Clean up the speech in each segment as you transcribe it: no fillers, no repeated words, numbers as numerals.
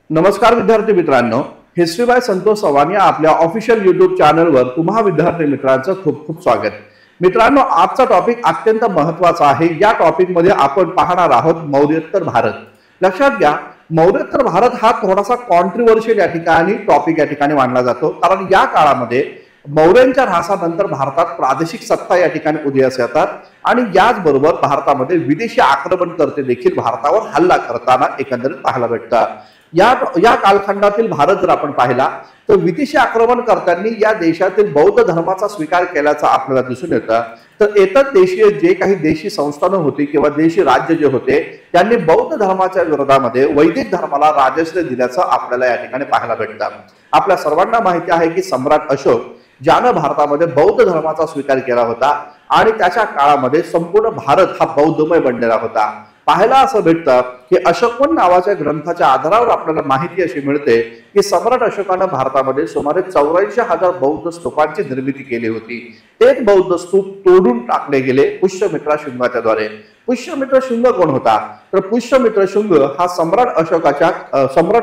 नमस्कार विद्यार्थी मित्रांनो, हिस्ट्री बाय संतोष चव्हाण या आपल्या ऑफिशियल यूट्यूब चॅनलवर तुम्हा विद्यार्थी मित्रांचं खूप खूप स्वागत. मित्रांनो, आजचा टॉपिक अत्यंत महत्त्वाचा आहे. या टॉपिक मध्ये आपण पाहणार आहोत मौर्योत्तर भारत. लक्षात घ्या, मौर्योत्तर भारत हा थोडासा कॉन्ट्रोवर्शियल या ठिकाणी टॉपिक या ठिकाणी मानला जातो, कारण या काळामध्ये मौर्यांच्या ऱ्हासानंतर भारतात प्रादेशिक सत्ता या ठिकाणी उदयास येतात आणि याचबरोबर भारतामध्ये विदेशी आक्रमणकर्ते देखील भारतावर हल्ला करताना एकंदरीत पाहायला भेटतात. या कालखंडातील भारत जर आपण पाहिला तर विदेशी आक्रमणकर्त्यांनी या देशातील बौद्ध धर्माचा स्वीकार केल्याचं आपल्याला दिसून येतं. तर एतत् देशीय जे काही देशी संस्थानं होती किंवा देशी राज्य जे होते त्यांनी बौद्ध धर्माच्या विरोधामध्ये वैदिक धर्माला राजश्रय दिल्याचं आपल्याला या ठिकाणी पाहायला भेटतं. आपल्या सर्वांना माहिती आहे की सम्राट अशोक ज्यानं भारतामध्ये बौद्ध धर्माचा स्वीकार केला होता आणि त्याच्या काळामध्ये संपूर्ण भारत हा बौद्धमय बनलेला होता. पाहायला असं भेटतं की अशोकवन नावाच्या ग्रंथाच्या आधारावर आपल्याला माहिती अशी मिळते की सम्राट अशोकानं भारतामध्ये सुमारे 84,000 बौद्ध स्तूपांची निर्मिती केली होती. तेच बौद्ध स्तूप तोडून टाकले गेले पुष्यमित्रा शुंगाच्या द्वारे. पुष्यमित्र शुंग कोण होता? तर पुष्यमित्र शुंग हा सम्राट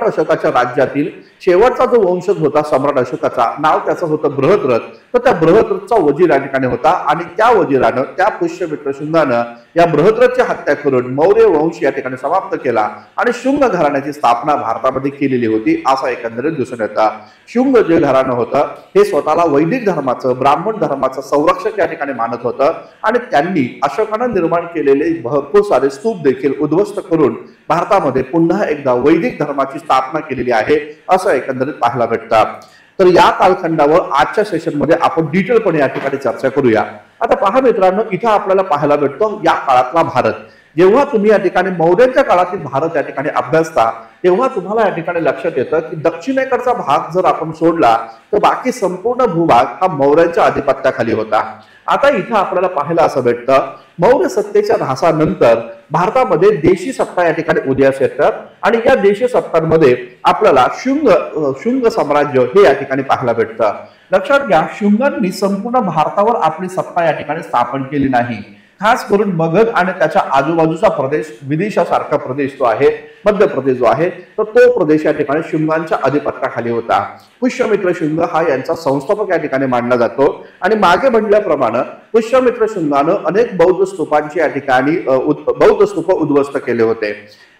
अशोकाच्या राज्यातील शेवटचा जो वंशज होता सम्राट अशोकाचा, नाव त्याचं होतं बृहद्रथ. तर त्या बृहद्रथचा वजीर या ठिकाणी होता आणि त्या वजीरानं त्या पुष्यमित्र शुंगानं या बृहद्रथची हत्या करून मौर्य वंश या ठिकाणी समाप्त केला आणि शुंग घराण्याची स्थापना भारतामध्ये केलेली होती असं एकंदरीत दिसून येतं. शुंग जे घराणं होतं हे स्वतःला वैदिक धर्माचं, ब्राह्मण धर्माचं संरक्षक या ठिकाणी मानत होतं आणि त्यांनी अशोकानं निर्माण केलेले भरपूर सारे स्तूप देखील उद्ध्वस्त करून भारतामध्ये पुन्हा एकदा वैदिक धर्माची स्थापना केलेली आहे असं एकंदरीत पाहायला भेटतं. तर या कालखंडावर आजच्या सेशन मध्ये आपण डिटेलपणे या ठिकाणी चर्चा करूया. आता पहा मित्रांनो, इथं आपल्याला पाहायला भेटतो या काळातला भारत. जेव्हा तुम्ही या ठिकाणी मौर्यांच्या काळातील भारत या ठिकाणी अभ्यासता तेव्हा तुम्हाला या ठिकाणी लक्षात येतं की दक्षिणेकडचा भाग जर आपण सोडला तर बाकी संपूर्ण भूभाग हा मौर्यांच्या अधिपत्याखाली होता. आता इथं आपल्याला पाहायला असं भेटतं मौर्य सत्तेच्या ऱ्हासानंतर भारतामध्ये देशी सत्ता या ठिकाणी उदयास येतात आणि या देशी सत्तांमध्ये आपल्याला शुंग साम्राज्य हे या ठिकाणी पाहायला भेटतं. लक्षात घ्या, शुंगांनी संपूर्ण भारतावर आपली सत्ता या ठिकाणी स्थापन केली नाही. खास करून मगध आणि त्याच्या आजूबाजूचा प्रदेश, विदिशासारखा प्रदेश जो आहे, मध्य प्रदेश जो आहे, तर तो प्रदेश या ठिकाणी शुंगांच्या अधिपत्याखाली होता. पुष्यमित्र शुंग हा यांचा संस्थापक या ठिकाणी मानला जातो आणि मागे म्हटल्याप्रमाणे पुष्यमित्र शुंगानं अनेक बौद्ध स्तूपांची या ठिकाणी बौद्ध स्तूप उद्ध्वस्त केले होते.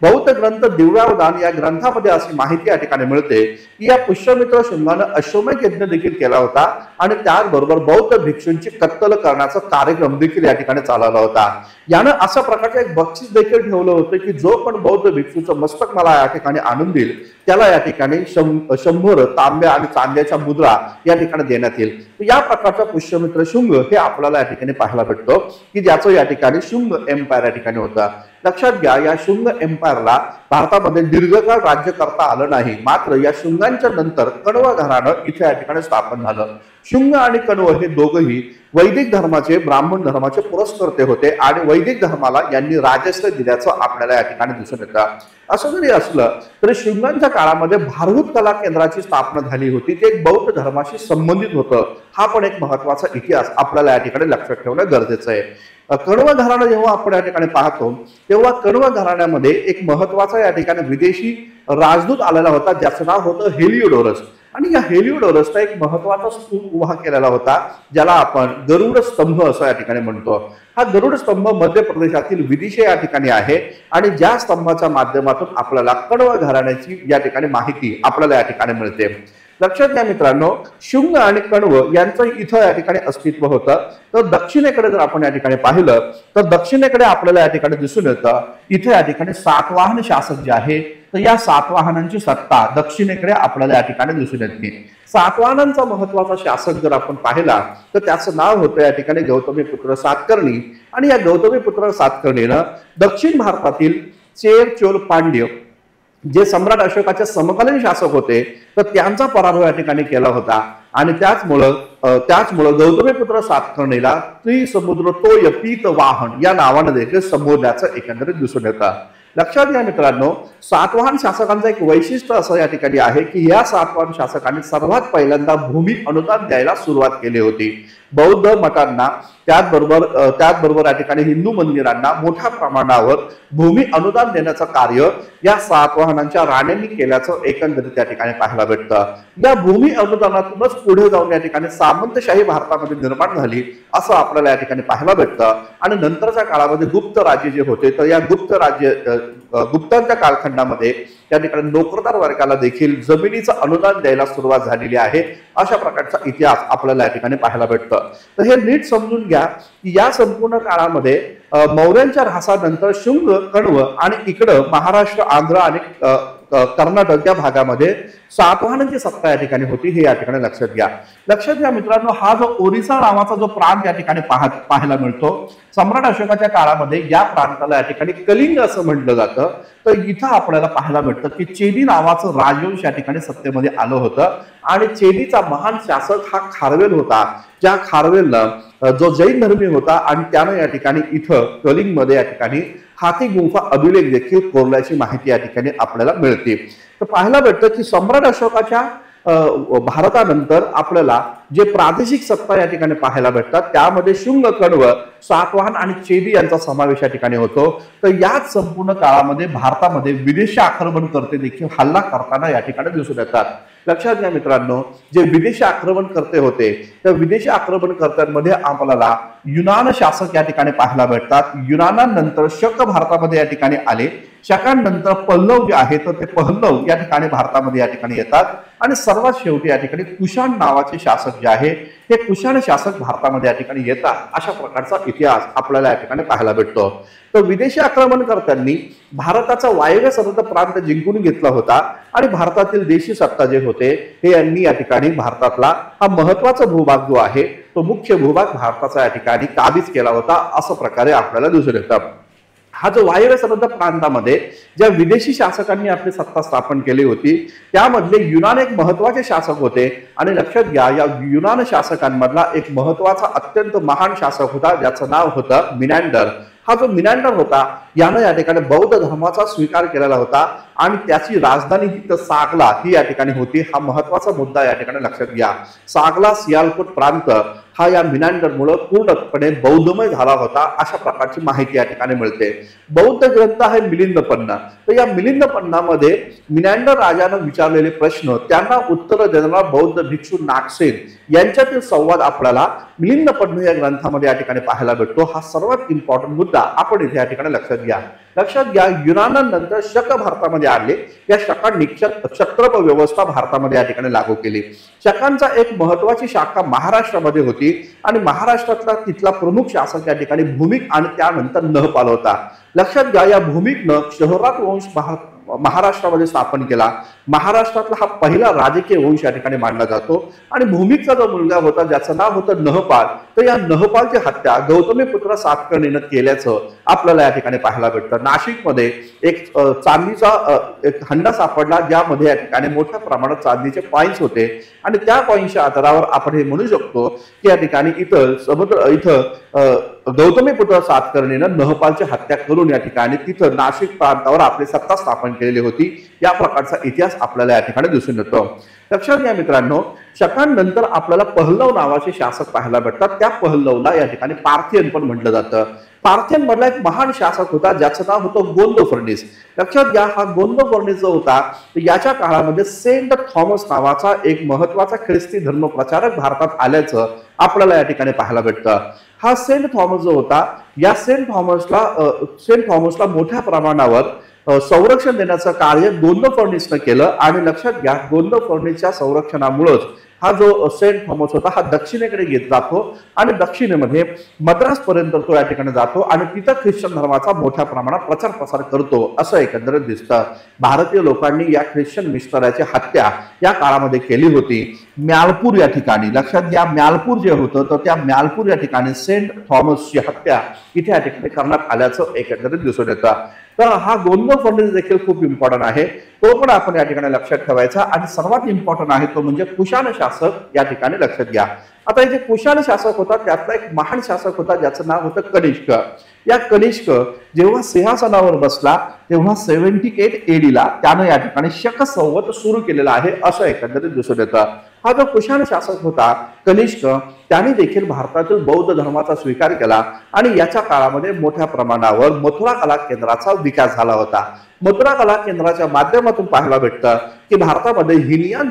बौद्ध ग्रंथ दिव्यावदान या ग्रंथामध्ये अशी माहिती या ठिकाणी मिळते की या पुष्यमित्र शुंगानं अश्वमेध यज्ञ देखील केला होता आणि त्याचबरोबर बौद्ध भिक्षूंची कत्तल करण्याचा कार्यक्रम देखील या ठिकाणी चालवला होता. यानं अशा प्रकारचे एक बक्षीस देखील ठेवलं होतं की जो पण बौद्ध भिक्षूचं मस्तक मला या ठिकाणी आणून देईल त्याला या ठिकाणी 100 तांब्या आणि चांद्याच्या मुद्रा या ठिकाणी देण्यात येईल. या प्रकारचा पुष्यमित्र शुंग हे आपल्याला या ठिकाणी पाहायला भेटतो की ज्याचं या ठिकाणी शुंग एम्पायर या ठिकाणी होता. लक्षात घ्या, या शुंग एम्पायरला भारतामध्ये दीर्घकाळ राज्य करता आलं नाही. मात्र या शुंगांच्या नंतर कण्व घराणं इथे या ठिकाणी स्थापन झालं. शुंग आणि कण्व हे दोघंही वैदिक धर्माचे, ब्राह्मण धर्माचे पुरस्कर्ते होते आणि वैदिक धर्माला यांनी राजश्रय दिल्याचं आपल्याला या ठिकाणी दिसून येतं. असं जरी असलं तरी शुंगांच्या काळामध्ये भारभूत कला केंद्राची स्थापना झाली होती, ते एक बौद्ध धर्माशी संबंधित होतं. हा पण एक महत्वाचा इतिहास आपल्याला या ठिकाणी लक्षात ठेवणं गरजेचं आहे. कण्व घराणं जेव्हा आपण या ठिकाणी पाहतो तेव्हा कण्व घराण्यामध्ये एक महत्वाचा या ठिकाणी विदेशी राजदूत आलेला होता ज्याचं नाव होतं हेलिओडोरस. आणि या हेलिओडोरसचा एक महत्वाचा स्तूप उभा केलेला होता ज्याला आपण गरुड स्तंभ असं या ठिकाणी म्हणतो. हा गरुड स्तंभ मध्य प्रदेशातील विदिशा या ठिकाणी आहे आणि ज्या स्तंभाच्या माध्यमातून आपल्याला कण्व घराण्याची या ठिकाणी माहिती आपल्याला या ठिकाणी मिळते. लक्षात घ्या मित्रांनो, शुंग आणि कण्व यांचं इथं या ठिकाणी अस्तित्व होतं. तर दक्षिणेकडे जर आपण या ठिकाणी पाहिलं तर दक्षिणेकडे आपल्याला या ठिकाणी दिसून येतं इथे या ठिकाणी सातवाहन शासक जे आहे तर या सातवाहनांची सत्ता दक्षिणेकडे आपल्याला या ठिकाणी दिसून येते. सातवाहनांचा महत्वाचा शासक जर आपण पाहिला तर त्याचं नाव होतं या ठिकाणी गौतमीपुत्र सातकर्णी आणि या गौतमीपुत्र सातकर्णीनं दक्षिण भारतातील चेर चोल पांड्य जे सम्राट अशोकाचे समकालीन शासक होते तर त्यांचा पराभव या ठिकाणी केला होता आणि त्याचमुळं गौतमीपुत्र सातकर्णीला त्रिसमुद्र तोय पीत वाहन या नावानं देखील संबोधल्याचं एकंदरीत दिसून येतं. लक्षात घ्या मित्रांनो, सातवाहन शासकांचं एक वैशिष्ट्य असं या ठिकाणी आहे की या सातवाहन शासकांनी सर्वात पहिल्यांदा भूमी अनुदान द्यायला सुरुवात केली होती. बौद्ध मठांना त्याचबरोबर या ठिकाणी हिंदू मंदिरांना मोठ्या प्रमाणावर भूमी अनुदान देण्याचं कार्य या सातवाहनांच्या राण्यांनी केल्याचं एकंदरीत या ठिकाणी पाहायला भेटतं. या भूमी अनुदानातूनच पुढे जाऊन या ठिकाणी सामंतशाही भारतामध्ये निर्माण झाली असं आपल्याला या ठिकाणी पाहायला भेटतं. आणि नंतरच्या काळामध्ये गुप्त राज्य जे होते तर या गुप्तांच्या कालखंडामध्ये त्या ठिकाणी नोकरदार वर्गाला देखील जमिनीचं अनुदान द्यायला सुरुवात झालेली आहे. अशा प्रकारचा इतिहास आपल्याला या ठिकाणी पाहायला भेटतं. तर हे नीट समजून घ्या की या संपूर्ण काळामध्ये मौर्यांच्या ऱ्हासानंतर शुंग, कण्व आणि इकडं महाराष्ट्र, आंध्र आणि कर्नाटक या भागामध्ये सातवाहनांची सत्ता या ठिकाणी होती. हे या ठिकाणी लक्षात घ्या मित्रांनो. हा जो ओरिसा नावाचा जो प्रांत या ठिकाणी पाहायला मिळतो, सम्राट अशोकाच्या काळामध्ये या प्रांताला या ठिकाणी कलिंग असं म्हटलं जातं. तर इथं आपल्याला पाहायला मिळतं की चेदी नावाचं राजवंश या ठिकाणी सत्तेमध्ये आलं होतं आणि चेदीचा महान शासक हा खारवेल होता. ज्या खारवेलनं जो जैन धर्मी होता आणि त्यानं या ठिकाणी इथं कलिंगमध्ये या ठिकाणी हाती गुंफा अभिलेख देखील कोरल्याची माहिती या ठिकाणी आपल्याला मिळते. तर पाहायला भेटतं की सम्राट अशोकाच्या भारतानंतर आपल्याला जे प्रादेशिक सत्ता या ठिकाणी पाहायला भेटतात त्यामध्ये शुंग, कण्व, सातवाहन आणि चेदी यांचा समावेश या ठिकाणी होतो. तर याच संपूर्ण काळामध्ये भारतामध्ये विदेशी आक्रमणकर्ते देखील हल्ला करताना या ठिकाणी दिसून येतात. लक्षात घ्या मित्रांनो, जे विदेशी आक्रमणकर्ते होते त्या विदेशी आक्रमणकर्त्यांमध्ये आपल्याला युनान शासक या ठिकाणी पाहायला भेटतात. युनानानंतर शक भारतामध्ये या ठिकाणी आले. शकांनंतर पल्लव जे आहे तर ते पल्लव या ठिकाणी भारतामध्ये या ठिकाणी येतात आणि सर्वात शेवटी या ठिकाणी कुशाण नावाचे शासक जे आहे हे कुशाण शासक भारतामध्ये या ठिकाणी येतात. अशा प्रकारचा इतिहास आपल्याला या ठिकाणी पाहायला भेटतो. तर विदेशी आक्रमणकर्त्यांनी भारताचा वायव्य सरहद्द प्रांत जिंकून घेतला होता आणि भारतातील देशी सत्ता जे होते हे यांनी या ठिकाणी भारतातला हा महत्वाचा भूभाग जो आहे तो मुख्य भूभाग भारताचा या ठिकाणी काबीज केला होता असं प्रकारे आपल्याला दिसून येतं. हा जो वायव्य सरहद्द प्रांतामध्ये ज्या विदेशी शासकांनी आपली सत्ता स्थापन केली होती त्यामधले युनान एक महत्वाचे शासक होते. आणि लक्षात घ्या, या युनान शासकांमधला एक महत्वाचा अत्यंत महान शासक होता ज्याचं नाव होतं मिनॅंडर. हा जो मिनॅंडर होता यानं या ठिकाणी बौद्ध धर्माचा स्वीकार केलेला होता आणि त्याची राजधानी ही सागला ही या ठिकाणी होती. हा महत्वाचा मुद्दा या ठिकाणी लक्षात घ्या. सागला सियालकोट प्रांत हा या मिनॅंडरमुळे पूर्णपणे बौद्धमय झाला होता अशा प्रकारची माहिती या ठिकाणी मिळते. बौद्ध ग्रंथ आहे मिलिंद पन्ना. तर या मिलिंद पन्नामध्ये मिनॅंडर राजानं विचारलेले प्रश्न त्यांना उत्तर देणारा बौद्ध भिक्षू नागसेन यांच्यातील संवाद आपल्याला मिलिंद पन्ना या ग्रंथामध्ये या ठिकाणी पाहायला भेटतो. हा सर्वात इम्पॉर्टंट मुद्दा आपण इथे या ठिकाणी लक्षात घ्या. युनानानंतर शक भारतामध्ये आले. या शकांनी क्षत्रप व्यवस्था भारतामध्ये या ठिकाणी लागू केली. शकांचा एक महत्वाची शाखा महाराष्ट्रामध्ये होती आणि महाराष्ट्रातला तिथला प्रमुख शासक या ठिकाणी भूमिक आणि त्यानंतर नहपाल होता. लक्षात घ्या, या भूमिकनं शहरात वंश महाराष्ट्रामध्ये स्थापन केला. महाराष्ट्रातला हा पहिला राजकीय वंश या ठिकाणी मानला जातो. आणि भूमिकचा जो मुलगा होता ज्याचं नाव होतं नहपाल, तर या नहपालची हत्या गौतमीपुत्र सातकर्णीनं केल्याचं आपल्याला या ठिकाणी पाहायला भेटतं. नाशिकमध्ये एक चांदीचा एक हंडा सापडला ज्यामध्ये या ठिकाणी मोठ्या प्रमाणात चांदीचे कॉइन्स होते आणि त्या कॉइन्सच्या आधारावर आपण हे म्हणू शकतो की या ठिकाणी गौतमीपुत्र सातकर्णीनं नहपालची हत्या करून या ठिकाणी तिथं नाशिक प्रांतावर आपली सत्ता स्थापन केलेली होती. या प्रकारचा इतिहास आपल्याला या ठिकाणी दिसून येतो. लक्षात घ्या मित्रांनो, शकांनंतर आपल्याला पहलव नावाचे शासक पाहायला भेटतात. त्या पहलवला या ठिकाणी पार्थियन पण म्हटलं जातं. पार्थियन मधला एक महान शासक होता ज्याचं नाव होतं गोंद फर्निस. लक्षात घ्या, हा गोंद फर्निस जो होता याच्या काळामध्ये सेंट थॉमस नावाचा एक महत्वाचा ख्रिस्ती धर्म प्रचारक भारतात आल्याचं आपल्याला या ठिकाणी पाहायला भेटतं. हा सेंट थॉमस जो होता या सेंट थॉमसला मोठ्या प्रमाणावर संरक्षण देण्याचं कार्य गोंद फर्निसनं केलं. आणि लक्षात घ्या, गोंद फर्निसच्या संरक्षणामुळेच हा जो सेंट थॉमस होता हा दक्षिणेकडे घेत जातो आणि दक्षिणेमध्ये मद्रास पर्यंत तो या ठिकाणी जातो आणि तिथं ख्रिश्चन धर्माचा मोठ्या प्रमाणात प्रचार प्रसार करतो असं एकंदरीत दिसतं. भारतीय लोकांनी या ख्रिश्चन मिशनऱ्याची हत्या या काळामध्ये केली होती म्यालपूर या ठिकाणी. लक्षात घ्या, म्यालपूर जे होतं तर त्या म्यालपूर या ठिकाणी सेंट थॉमसची हत्या इथे या ठिकाणी करण्यात आल्याचं एकंदरीत दिसून येतं. तर हा गोंद फर्निस देखील खूप इम्पॉर्टंट आहे, तो पण आपण या ठिकाणी लक्षात ठेवायचा. आणि सर्वात इम्पॉर्टंट आहे तो म्हणजे कुशाण शासक या ठिकाणी लक्षात घ्या. आता हे जे कुशाण शासक होता त्यातला एक महान शासक होता ज्याचं नाव होतं कनिष्क. या कनिष्क जेव्हा सिंहासनावर बसला तेव्हा 78 AD ला त्यानं या ठिकाणी शक संवत सुरू केलेला आहे असं एकंदरीत दिसून येतं. हा जो कुशाण शासक होता कनिष्क, त्याने देखील भारतातील बौद्ध धर्माचा स्वीकार केला आणि याच्या काळामध्ये मोठ्या प्रमाणावर मथुरा कला केंद्राचा विकास झाला होता. मथुरा कला केंद्राच्या माध्यमातून पाहायला भेटतं की भारतामध्ये हिनियन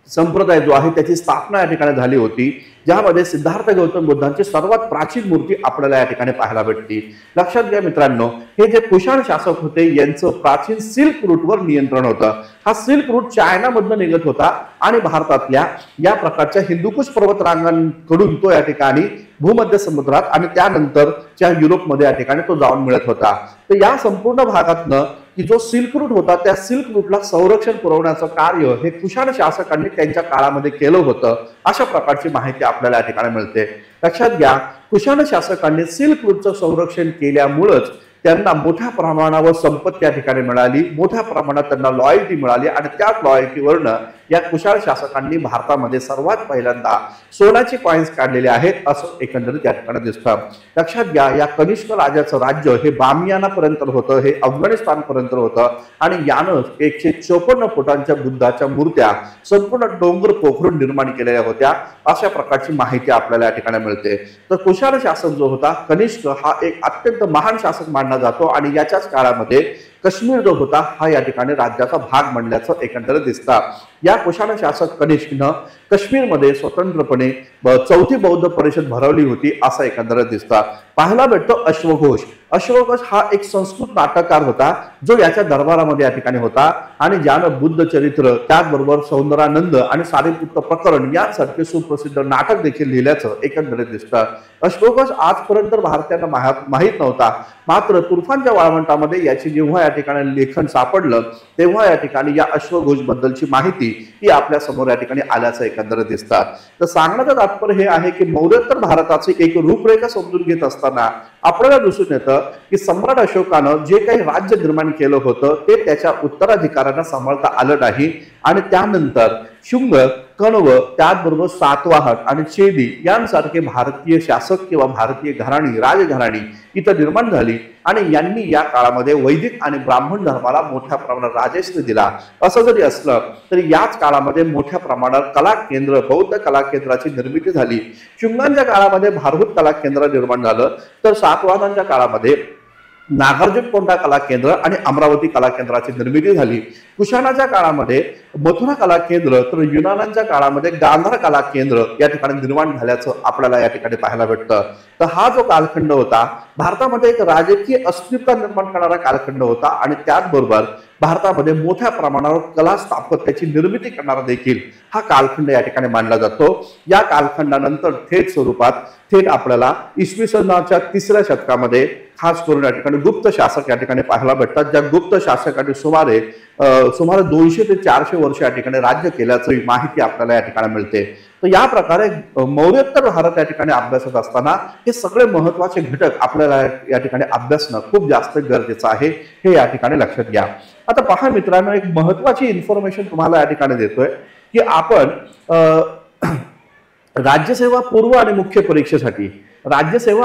संप्रदाय जो आहे त्याची स्थापना या ठिकाणी झाली होती, ज्यामध्ये सिद्धार्थ गौतम बुद्धांची सर्वात प्राचीन मूर्ती आपल्याला या ठिकाणी पाहायला भेटते. लक्षात घ्या मित्रांनो, हे जे कुशाण शासक होते यांचं प्राचीन सिल्क रूटवर नियंत्रण होतं. हा सिल्क रूट चायनामधून निघत होता आणि भारतातल्या या प्रकारच्या हिंदुकुश पर्वतरांगांकडून तो या ठिकाणी भूमध्य समुद्रात आणि त्यानंतरच्या युरोपमध्ये या ठिकाणी तो जाऊन मिळत होता. तर या संपूर्ण भागातनं की जो सिल्क रूट होता त्या सिल्क रूटला संरक्षण पुरवण्याचं कार्य हे कुशाण शासकांनी त्यांच्या काळामध्ये केलं होतं, अशा प्रकारची माहिती आपल्याला या ठिकाणी मिळते. लक्षात घ्या, कुशाण शासकांनी सिल्क रूटचं संरक्षण केल्यामुळेच त्यांना मोठ्या प्रमाणावर संपत्ती या ठिकाणी मिळाली, मोठ्या प्रमाणात त्यांना लॉयल्टी मिळाली आणि त्याच लॉयल्टीवरनं या कुशाण शासकांनी भारतामध्ये सर्वात पहिल्यांदा सोन्याचे कॉइन्स काढलेले आहेत असं एकंदरीत या ठिकाणी दिसतं. लक्षात घ्या, या कनिष्क राजाचं राज्य हे बामियाना पर्यंत होतं, हे अफगाणिस्तान पर्यंत होतं आणि यानं 154 फुटांच्या बुद्धाच्या मूर्त्या संपूर्ण डोंगर पोखरून निर्माण केलेल्या होत्या, अशा प्रकारची माहिती आपल्याला या ठिकाणी मिळते. तर कुशाण शासक जो होता कनिष्क हा एक अत्यंत महान शासक मानला जातो आणि याच्याच काळामध्ये काश्मीर जो होता हा या ठिकाणी राज्याचा भाग बनल्याचं एकंदरीत दिसतं. या कुशाण शासक कनिष्कनं काश्मीरमध्ये स्वतंत्रपणे चौथी बौद्ध परिषद भरवली होती असं एकंदरीत दिसतं. पाहायला भेटतो अश्वघोष. अश्वघोष हा एक संस्कृत नाटककार होता जो याच्या दरबारामध्ये या ठिकाणी होता आणि ज्यानं बुद्ध चरित्र त्याचबरोबर सौंदरानंद आणि सारीपुत्र प्रकरण यासारखे सुप्रसिद्ध नाटक देखील लिहिल्याचं एकंदरीत दिसतं. अश्वघोष आजपर्यंत भारतीयांना माहीत नव्हता, मात्र तुर्फानच्या वाळवंटामध्ये याची जेव्हा या ठिकाणी लेखन सापडलं तेव्हा या ठिकाणी या अश्वघोष बद्दलची माहिती ही आपल्या समोर या ठिकाणी आल्याचं एकंदरीत दिसतात. तर सांगण्याचं तात्पर्य हे आहे की मौर्योत्तर भारताची एक रूपरेखा समजून घेत असताना आपल्याला दिसून येतं की सम्राट अशोकानं जे काही राज्य निर्माण केलं होतं ते त्याच्या उत्तराधिकाऱ्यांना सांभाळता आलं नाही आणि त्यानंतर शुंग, कण्व, त्याचबरोबर सातवाहन आणि चेदी यांसारखे भारतीय शासक किंवा भारतीय घराणी, राजघराणी इथं निर्माण झाली आणि यांनी या काळामध्ये वैदिक आणि ब्राह्मण धर्माला मोठ्या प्रमाणात राजश्री दिला. असं जरी असलं तरी याच काळामध्ये मोठ्या प्रमाणात कला केंद्र, बौद्ध कला केंद्राची निर्मिती झाली. शुंगांच्या काळामध्ये भारभूत कला केंद्र निर्माण झालं, तर सातवाहनांच्या काळामध्ये नागार्जुनकोंडा कला केंद्र आणि अमरावती कला केंद्राची निर्मिती झाली. कुशाणाच्या काळामध्ये मथुरा कला केंद्र, तर युनानांच्या काळामध्ये गांधार कला केंद्र या ठिकाणी निर्माण झाल्याचं आपल्याला या ठिकाणी पाहायला भेटतं. तर हा जो कालखंड होता भारतामध्ये एक राजकीय अस्मिता निर्माण करणारा कालखंड होता आणि त्याचबरोबर भारतामध्ये मोठ्या प्रमाणावर कला स्थापत्याची निर्मिती करणारा देखील हा कालखंड या ठिकाणी मानला जातो. या कालखंडानंतर थेट स्वरूपात आपल्याला इसवी सनाच्या 3ऱ्या शतकामध्ये खास करून या ठिकाणी गुप्त शासक या ठिकाणी पाहायला भेटतात, ज्या गुप्त शासकाने सुमारे 200 ते 400 वर्ष या ठिकाणी राज्य केल्याची माहिती आपल्याला या ठिकाणी मिळते. तर या प्रकारे मौर्योत्तर भारत या ठिकाणी अभ्यासत असताना हे सगळे महत्वाचे घटक आपल्याला या ठिकाणी अभ्यासणं खूप जास्त गरजेचं आहे, हे या ठिकाणी लक्षात घ्या. आता पहा मित्रांनो, एक महत्वाची इन्फॉर्मेशन तुम्हाला या ठिकाणी देतोय की आपण राज्यसेवा पूर्व आणि मुख्य परीक्षेसाठी पूर्व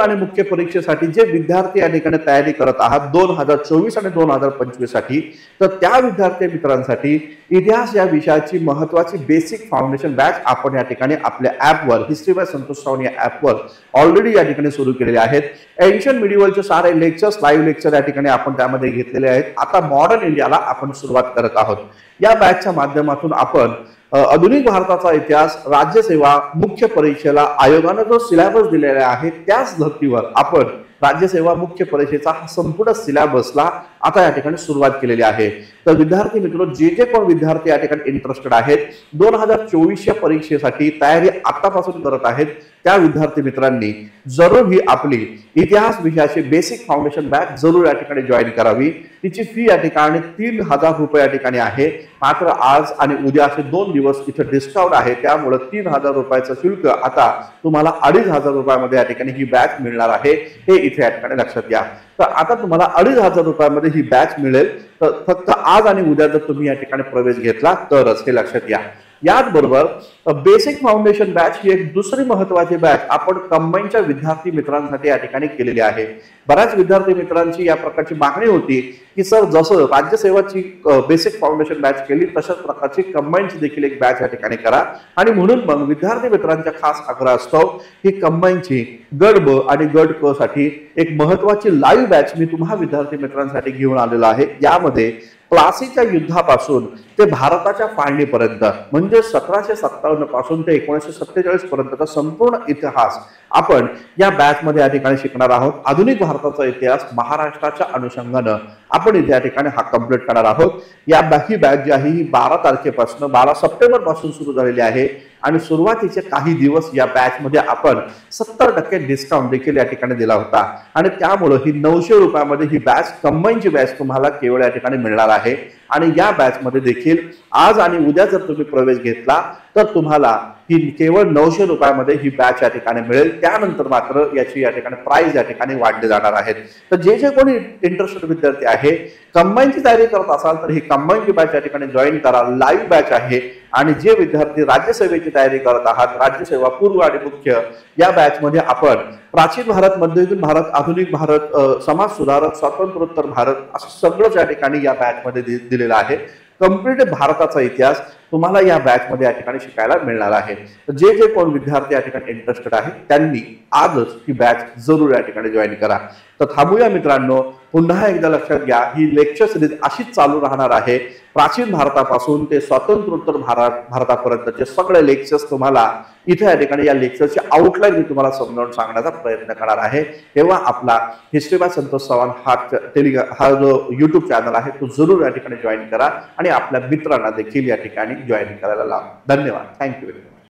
आणि मुख्य परीक्षेसाठी जे विद्यार्थी या ठिकाणी तयारी करत आहात 2024 आणि 2025 साठी, तर त्या विद्यार्थी मित्रांसाठी इतिहास या विषयाची महत्वाची बेसिक फाउंडेशन बॅच आपण या ठिकाणी आपल्या ऍपवर, हिस्ट्री बाय संतोष सावंत या ऍपवर ऑलरेडी या ठिकाणी सुरू केलेले आहेत. एन्शियंट मिडिवलचे सारे लेक्चर्स, लाईव्ह लेक्चर या ठिकाणी आपण त्यामध्ये घेतलेले आहेत. आता मॉडर्न इंडियाला आपण सुरुवात करत आहोत. या बॅचच्या माध्यमातून आपण आधुनिक भारताचा इतिहास, राज्यसेवा, मुख्य परीक्षेला आयोगाने जो सिलेबस दिलेला आहे त्याच धर्तीवर आपण राज्यसेवा मुख्य परीक्षेचा हा संपूर्ण सिलेबसला आता या ठिकाणी सुरुवात केलेली आहे. तर विद्यार्थी मित्र, जे कोण विद्यार्थी या ठिकाणी इंटरेस्टेड आहेत, 2024 परीक्षेसाठी तयारी आतापासून करत आहेत, त्या विद्यार्थी मित्रांनी जरूर ही आपली इतिहास विषयाची बेसिक फाउंडेशन बॅच जरूर या ठिकाणी जॉईन करावी. तिची फी या ठिकाणी 3000 रुपये या ठिकाणी आहे. मात्र आज आणि उद्या असे 2 दिवस इथे डिस्काउंट आहे, त्यामुळे 3000 रुपयाचं शुल्क आता तुम्हाला 2500 रुपयामध्ये या ठिकाणी ही बॅच मिळणार आहे, हे इथे या ठिकाणी लक्षात घ्या. तर आता तुम्हाला 2500 रुपयामध्ये ही बॅच मिळेल, तर फक्त आज आणि उद्या जर तुम्ही या ठिकाणी प्रवेश घेतला तरच, हे लक्षात घ्या. याचबरोबर बेसिक फाउंडेशन बॅच ही एक दुसरी महत्वाची बॅच आपण कंबाईनच्या विद्यार्थी मित्रांसाठी या ठिकाणी केलेली आहे। बऱ्याच विद्यार्थी मित्रांची या प्रकारची मागणी होती की सर जसं राज्यसेवाची बेसिक फाउंडेशन बॅच केली तशाच प्रकारची कंबाईनची देखील एक बॅच या ठिकाणी करा। आणि म्हणून मग विद्यार्थी मित्रांच्या खास आग्रह असतो की कंबाईनची गट ब आणि गट क साठी एक महत्वाची लाईव्ह बॅच मी तुम्हा विद्यार्थी मित्रांसाठी घेऊन आलेलो आहे। यामध्ये प्लासीच्या युद्धापासून ते भारताच्या फाळणीपर्यंत म्हणजे 1757 पासून ते 1947 पर्यंतचा संपूर्ण इतिहास आपण या बॅच मध्ये या ठिकाणी शिकणार आहोत। आधुनिक भारताचा इतिहास महाराष्ट्राच्या अनुषंगाने आपण इथे या ठिकाणी हा कंप्लीट करणार आहोत। या ही बॅच जी आहे ही 12 तारखेपासून 12 सप्टेंबर पासून सुरू झालेली आहे आणि सुरुवातीचे काही दिवस या बॅच मध्ये आपण 70% डिस्काउंट देखील या ठिकाणी दिला होता आणि त्यामुळे ही 900 रुपयामध्ये ही बॅच कंबाईनची बॅच तुम्हाला केवळ या ठिकाणी मिळणार आहे। आणि या बॅच मध्ये देखील आज आणि उद्या जर तुम्ही प्रवेश घेतला तर तुम्हाला ही केवळ 900 रुपयामध्ये ही बॅच या ठिकाणी मिळेल। त्यानंतर मात्र याची या ठिकाणी प्राइस या ठिकाणी वाढले जाणार आहेत। तर जे जे कोणी इंटरेस्टेड विद्यार्थी आहे कंबाईनची तयारी करत असाल तर ही कंबाईनची बॅच या ठिकाणी जॉईन करा, लाईव्ह बॅच आहे। आणि जे विद्यार्थी राज्यसेवेची तयारी करत आहात राज्यसेवा पूर्व आणि मुख्य या बॅच मध्ये आपण प्राचीन भारत, मध्ययुगीन भारत, आधुनिक भारत, समाज सुधारक, स्वातंत्र्योत्तर भारत असं सगळंच या ठिकाणी या बॅच मध्ये दिलेलं आहे। कंप्लीट भारताचा इतिहास तुम्हाला या बॅच मध्ये या ठिकाणी शिकायला मिळणार आहे। जे जे कोण विद्यार्थी या ठिकाणी इंटरेस्टेड आहेत त्यांनी आजच ही बॅच जरूर या ठिकाणी जॉईन करा। तर थांबूया मित्रांनो, पुन्हा एकदा लक्षात घ्या ही लेक्चर सिरीज अशीच चालू राहणार आहे। प्राचीन भारतापासून ते स्वातंत्र्योत्तर भारतापर्यंतचे सगळे लेक्चर्स तुम्हाला इथे या ठिकाणी या लेक्चरची आउटलाईन मी तुम्हाला समजावून सांगण्याचा प्रयत्न करणार आहे। तेव्हा आपला हिस्ट्री बाय संतोष चव्हाण हा जो YouTube चॅनल आहे तो जरूर या ठिकाणी जॉईन करा आणि आपल्या मित्रांना देखील या ठिकाणी जॉईन करायला लावा। धन्यवाद, थँक्यू।